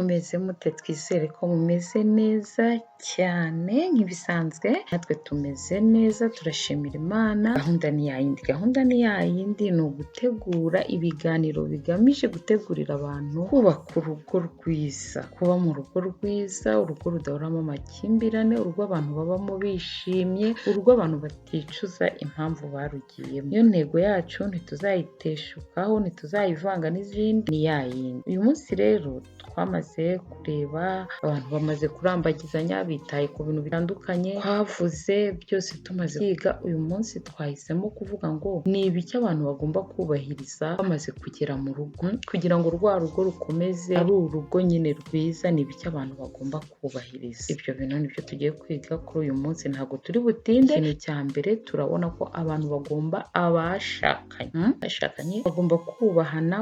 Mumeze mute? Twizere ko mumeze neza cyane nk'ibisanzwe, natwe tumeze neza turashimira Imana. Gahunda ni yayindi, ni ugutegura ibiganiro bigamije gutegurira abantu kubaka urugo rwiza, kuba mu rugo rwiza, urugo rudahoramo amakimbirane, urugo abantu babamo bishimye, urugo abantu baticuza impamvu barugiyemo. Iyo ntego yacu ntituzayiteshukaho, ntituzayivanga n'izindi, ni yayindi. Uyu munsi rero twamaze kureba abantu bamaze kurambagizanya bitaye ku bintu bitandukanye, twavuze byose tumaze kwiga. Uyu munsi twahisemo kuvuga ngo ni ibiki abantu bagomba kubahiriza bamaze kugera mu rugo kugira ngo rwa rugo rukomeze ari urugo nyine rwiza. Ni ibiki abantu bagomba kubahiriza. Ibyo bintu nibyo tugiye kwiga kuri uyu munsi, ntabwo turi butinde. Ikintu cya mbere turabona ko abantu bagomba abashakanye bagomba kubahana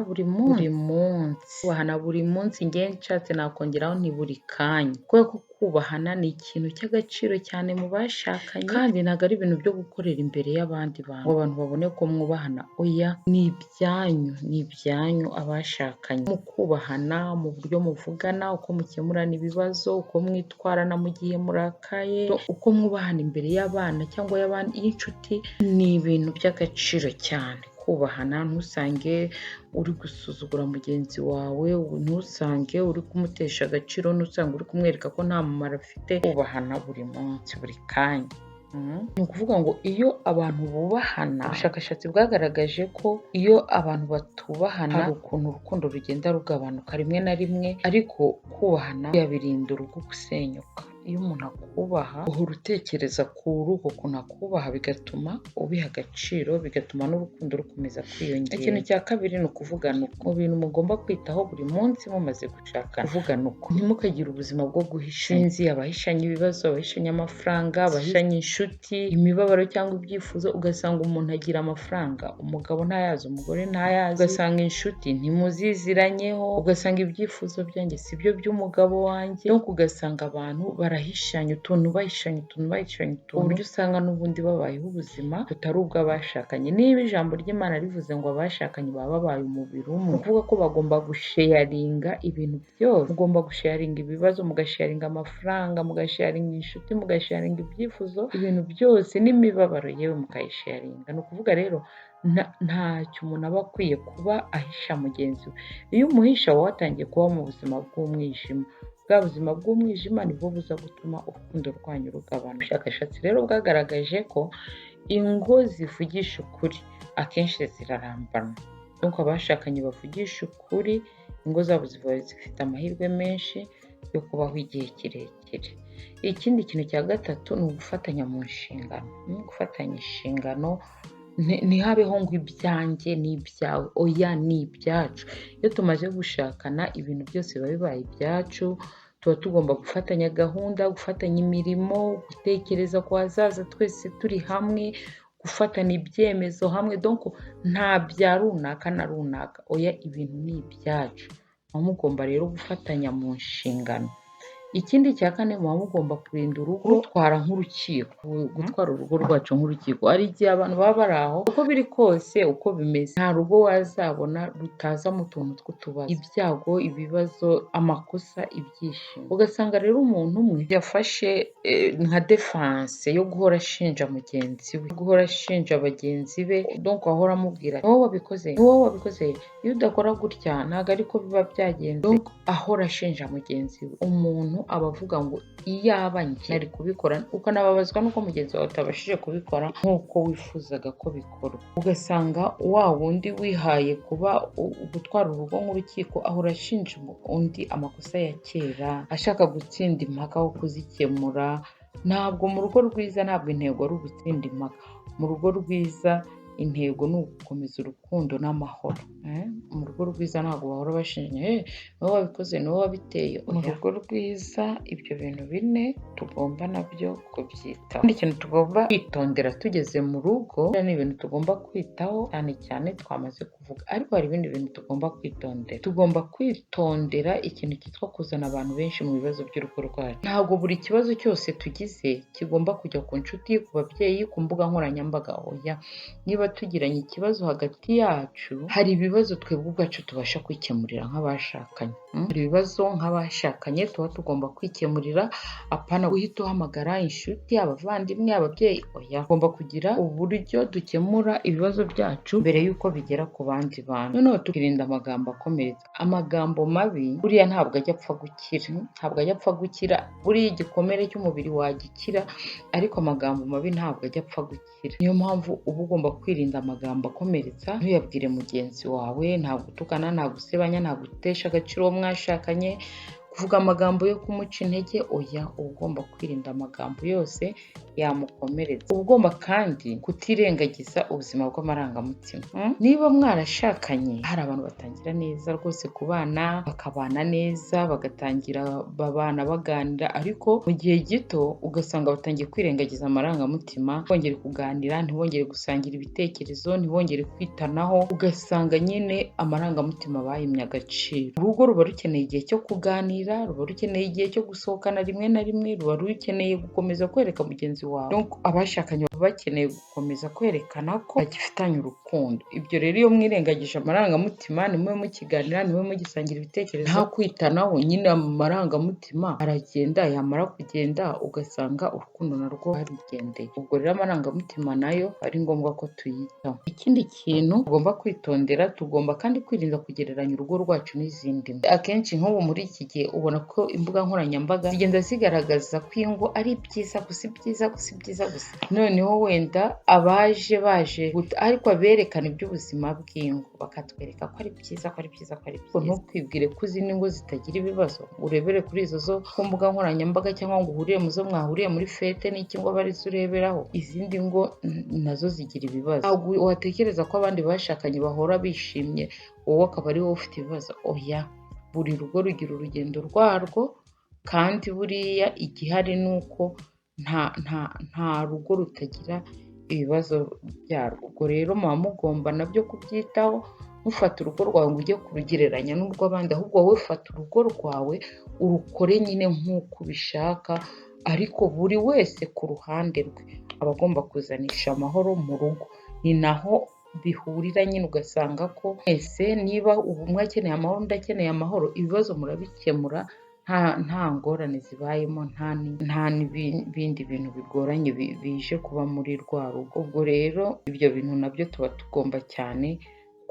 buri munsi. Njye nshatse nakongeraho ni buri kanya, kubera ko kubahana ni ikintu cy'agaciro cyane mu bashakanye, kandi ntabwo ari ibintu byo gukorera imbere y'abandi bantu ngo abantu babone ko mwubahana. Oya, ni ibyanyu abashakanye, mu kubahana mu buryo muvugana, uko mukemurana ibibazo, uko mwitwarana mu gihe murakaye, uko mwubahana imbere y'abana cyangwa y'inshuti, ni ibintu by'agaciro cyane. Kubahana, ntusange uri gusuzugura mugenzi wawe, ntusange uri kumutesha agaciro, ntusange uri kumwereka ko nta mumaro afite. Kubahana buri munsi, buri kanya. Ni ukuvuga ngo iyo abantu bubahana, ubushakashatsi bwagaragaje ko iyo abantu batubahana hari ukuntu urukundo rugenda rugabanuka rimwe na rimwe, ariko kubahana yabirinda urugo gusenyuka. Iyo umuntu akubaha uhora utekereza kuri uko kuntu akubaha, bigatuma ubiha agaciro, bigatuma n'urukundo rukomeza kwiyongera. Ikintu cya kabiri ni ukuvugana uko. Mu bintu mugomba kwitaho buri munsi mumaze gushakana, kuvugana uko. Ntimukagire ubuzima bwo guhishanya. Abahishanya ibibazo, abahishanya amafaranga, abahishanya inshuti, imibabaro cyangwa ibyifuzo. Ugasanga umuntu agira amafaranga, umugabo ntayazi, umugore ntayazi. Ugasanga inshuti ntimuziziranyeho, ugasanga ibyifuzo byanjye si byo by'umugabo wanjye. Ugasanga abantu bahishanya utuntu, uburyo usanga n'ubundi babayeho ubuzima butari ubw'abashakanye. Niba ijambo ry'Imana rivuze ngo abashakanye baba babaye umubiri umwe, ni ukuvuga ko bagomba gusheyaringa ibintu byose. Mugomba gusheyaringa ibibazo, mugasheyaringa amafaranga, mugasheyaringa inshuti, mugasheyaringa ibyifuzo, ibintu byose n'imibabaro yewe mukayisheyaringa. Ni ukuvuga rero ntacyo umuntu aba akwiye kuba ahisha mugenzi we. Iyo umuhisha wowe watangiye kuba mu buzima bw'umwijima. Bwa buzima bw'umwijima nibwo buza gutuma urukundo rwanyu rugabana. Ubushakashatsi rero bwagaragaje ko ingo zivugisha ukuri akenshi zirarambana. Nuko abashakanye bavugisha ukuri, ingo zabo ziba zifite amahirwe menshi yo kubaho igihe kirekire. Ikindi kintu cya gatatu ni ugufatanya mu nshingano. Gufatanya inshingano, ntihabeho ngo ibyanjye ni ibyawe. Oya, ni ibyacu. Iyo tumaze gushakana ibintu byose biba bibaye ibyacu. Tuba tugomba gufatanya gahunda, gufatanya imirimo, gutekereza ku hazaza twese turi hamwe, gufatana ibyemezo hamwe. Donc nta bya runaka na runaka. Oya, ibintu ni ibyacu. Muba mugomba rero gufatanya mu nshingano. Ikindi cya kane, muba mugomba kurinda urugo rutwara nk'urukiko. Gutwara urugo rwacu nk'urukiko. Hari igihe abantu baba bari aho, uko biri kose, uko bimeze, nta rugo wazabona rutazamo utuntu tw'utubazo, ibyago, ibibazo, amakosa, ibyishimo. Ugasanga rero umuntu umwe yafashe nka defense yo guhora ashinja mugenzi we, guhora ashinja bagenzi be. Donc ahora amubwira ni wowe wabikoze, iyo udakora gutya ntabwo ariko biba byagenze. Donc ahora ashinja mugenzi we. Umuntu aba avuga ngo iyaba njye nari kubikora, ukanababazwa n'uko mugenzi wawe atabashije kubikora nk'uko wifuzaga ko bikorwa. Ugasanga wa wundi wihaye kuba gutwara urugo nk'urukiko ahora ashinja undi amakosa ya kera, ashaka gutsinda impaka aho kuzikemura. Ntabwo mu rugo rwiza, ntabwo intego ari ugutsinda impaka. Mu rugo rwiza intego ni ugukomeza urukundo n'amahoro. Mu rugo rwiza ntabwo bahora bashinja ni wowe wabikoze, ni wowe wabiteye. Mu rugo rwiza ibyo bintu bine tugomba nabyo kubyitaho. Ikindi kintu tugomba kwitondera tugeze mu rugo, ni ibintu tugomba kwitaho cyane cyane twamaze kuvuga. kuvuga, ariko hari ibindi bintu tugomba kwitondera ikintu cyitwa kuzana abantu benshi mu bibazo by'urugo rwacu. Ntabwo buri kibazo cyose tugize kigomba kujya ku nshuti, ku babyeyi, ku mbuga nkoranyambaga, oya. Niba tugiranye ikibazo hagati yacu, hari ibibazo twebwe ubwacu tubasha kwikemurira nk'abashakanye. Hari ibibazo nk'abashakanye tuba tugomba kwikemurira, apana guhita uhamagara inshuti, abavandimwe, ababyeyi, oya. Tugomba kugira uburyo dukemura ibibazo byacu mbere y'uko bigera ku bandi bantu. Noneho tukirinda amagambo akomeretsa. Amagambo mabi buriya ntabwo ajya apfa gukira. Buriya igikomere cy'umubiri wagikira, ariko amagambo mabi ntabwo ajya apfa gukira. Niyo mpamvu uba ugomba kwirinda amagambo akomeretsa, ntuyabwire mugenzi wawe, nta gutukana, nta gusebanya, nta gutesha agaciro uwo mwashakanye, kuvuga amagambo yo kumuca intege, oya. Uba ugomba kwirinda amagambo yose yamukomeretsa. Uba ugomba kandi kutirengagiza ubuzima bw'amarangamutima. Niba mwarashakanye, hari abantu batangira neza rwose kubana, bakabana neza, bagatangira babana baganira, ariko mu gihe gito ugasanga batangiye kwirengagiza amarangamutima, ntibongere kuganira, ntibongere gusangira ibitekerezo, ntibongere kwitanaho, ugasanga nyine amarangamutima bayimye agaciro. Urugo ruba rukeneye igihe cyo kuganira, ruba rukeneye igihe cyo gusohokana rimwe na rimwe, ruba rukeneye gukomeza kwereka mugenzi wawe. Abashakanye baba bakeneye gukomeza kwerekana ko bagifitanye urukundo. Ibyo rero iyo mwirengagije amarangamutima, nimube mukiganira, nimube mugisangira ibitekerezo, nta kwitanaho, nyine amarangamutima aragenda, yamara kugenda ugasanga urukundo narwo rwarigendeye. Ubwo rero amarangamutima nayo ari ngombwa ko tuyitaho. Ikindi kintu tugomba kwitondera, tugomba kandi kwirinda kugereranya urugo rwacu n'izindi ngo. Akenshi nk'ubu muri iki gihe ubona ko imbuga nkoranyambaga zigenda zigaragaza ko ingo ari byiza gusa, gusa. Noneho wenda abaje ariko aberekana iby'ubuzima bw'ingo bakatwereka ko ari byiza, ntukwibwire ko izindi ngo zitagira ibibazo, urebere kuri izo zo ku mbuga nkoranyambaga, cyangwa ngo uhurire mu zo mwahuriye muri fete n'iki ngo abe arizo ureberaho. Izindi ngo nazo zigira ibibazo. Ntabwo watekereza ko abandi bashakanye bahora bishimye, wowe akaba ari wowe ufite ibibazo, oya. Buri rugo rugira urugendo rwarwo, kandi buriya igihari ni uko nta rugo rutagira ibibazo byarwo. Ubwo rero muba mugomba nabyo kubyitaho, ntufate urugo rwawe ngo ujye kurugereranya n'urw'abandi, ahubwo wowe fata urugo rwawe urukore nyine nk'uko ubishaka, ariko buri wese ku ruhande rwe aba agomba kuzanisha amahoro mu rugo. Ni naho bihurira nyine, ugasanga ko mwese niba umwe akeneye amahoro undi akeneye amahoro, ibibazo murabikemura nta ngorane zibayemo, nta n'ibindi bintu bigoranye bije kuba muri rwa rugo. Ubwo rero ibyo bintu nabyo tuba tugomba cyane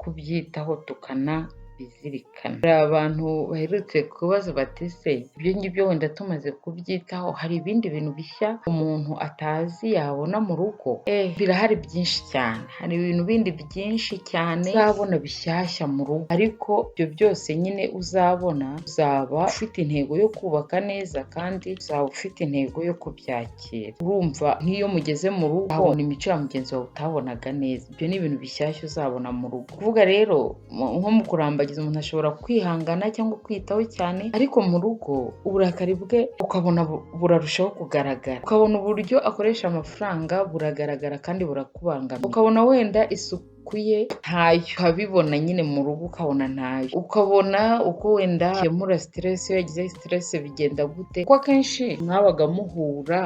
kubyitaho tukanabizirikana. Hari abantu baherutse kubaza bati se ibyo ngibyo wenda tumaze kubyitaho, hari ibindi bintu bishya umuntu atazi yabona mu rugo? Birahari byinshi cyane, hari ibintu bindi byinshi cyane uzabona bishyashya mu rugo, ariko ibyo byose nyine uzabona uzaba ufite intego yo kubaka neza, kandi uzaba ufite intego yo kubyakira. Urumva nk'iyo mugeze mu rugo uhabona imico ya mugenzi wawe utabonaga neza, ibyo ni ibintu bishyashya uzabona mu rugo. Kuvuga rero nko mu kurambagiza, umuntu ashobora kwihangana cyangwa kwitaho cyane, ariko mu rugo uburakari bwe ukabona burarushaho kugaragara, ukabona uburyo akoresha amafaranga buragaragara kandi burakubangamira, ukabona wenda isuku ye ntayo, ukabibona nyine mu rugo ukabona ntayo, ukabona uko wenda akemura stress, iyo yagize stress bigenda gute, kuko akenshi mwabaga muhura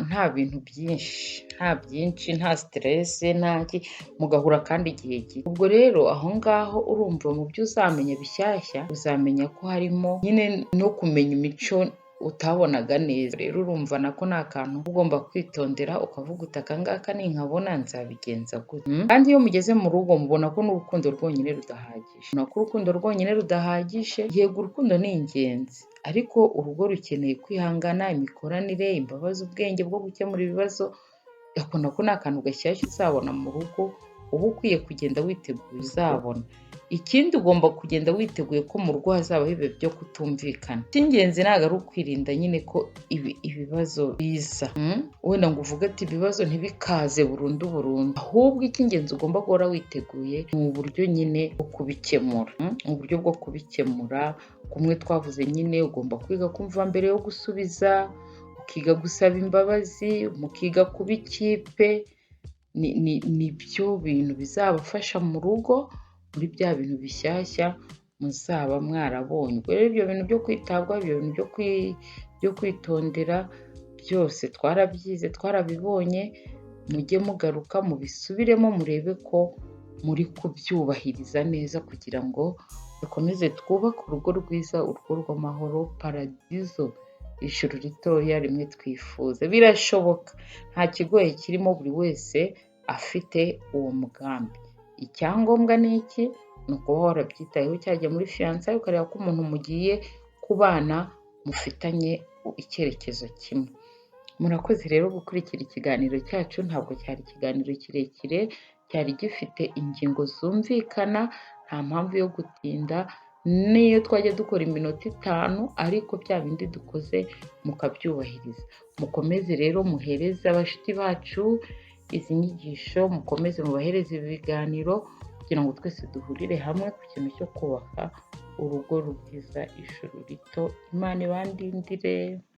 nta bintu byinshi, nta stress, mugahura kandi igihe gito. Ubwo rero aho ngaho urumva mu byo uzamenya bishyashya, uzamenya ko harimo nyine no kumenya imico utabonaga neza. Rero urumva nako ni akantu ugomba kwitondera, ukavuga uti aka ngaka ninkabona nzabigenza gute. Kandi iyo mugeze mu rugo mubona ko n'urukundo rwonyine rudahagije, yego urukundo ni ingenzi, ariko urugo rukeneye kwihangana, imikoranire, imbabazi, ubwenge bwo gukemura ibibazo. Ako nako ni akantu gashyashya uzabona mu rugo, uba ukwiye kugenda witeguye uzabona. Ikindi ugomba kugenda witeguye ko mu rugo hazabaho ibihe byo kutumvikana. Icy'ingenzi ntabwo ari ukwirinda nyine ko ibibazo biza, wenda ngo uvuge ati ibibazo ntibikaze burundu, ahubwo icy'ingenzi ugomba guhora witeguye ni uburyo nyine bwo kubikemura. Kumwe twavuze nyine, ugomba kwiga kumva mbere yo gusubiza, ukiga gusaba imbabazi, mukiga kuba ikipe. Ni byo bintu bizabafasha mu rugo muri bya bintu bishyashya muzaba mwarabonye. Ubwo rero ibyo bintu byo kwitabwaho, ibyo bintu byo kwitondera byose twarabyize, twarabibonye, mujye mugaruka mubisubiremo murebe ko muri kubyubahiriza neza kugira ngo dukomeze twubake urugo rwiza, urugo rw'amahoro, paradizo, ijuru ritoya rimwe twifuza. Birashoboka, nta kigoye kirimo, buri wese afite uwo mugambi. Icyangombwa ni iki? Ni ukuba warabyitayeho cyajya muri fiyansaye ukareba ko umuntu mugiye kubana mufitanye icyerekezo kimwe. Murakoze rero gukurikira ikiganiro cyacu, ntabwo cyari ikiganiro kirekire, cyari gifite ingingo zumvikana, nta mpamvu yo gutinda, n'iyo twajya dukora iminota 5 ariko bya bindi dukoze mukabyubahiriza. Mukomeze rero muhereze abashuti bacu izi nyigisho, mukomeze mubahereze ibi biganiro kugira ngo twese duhurire hamwe ku kintu cyo kubaka urugo rwiza, ijuru rito. Imana ibandindire.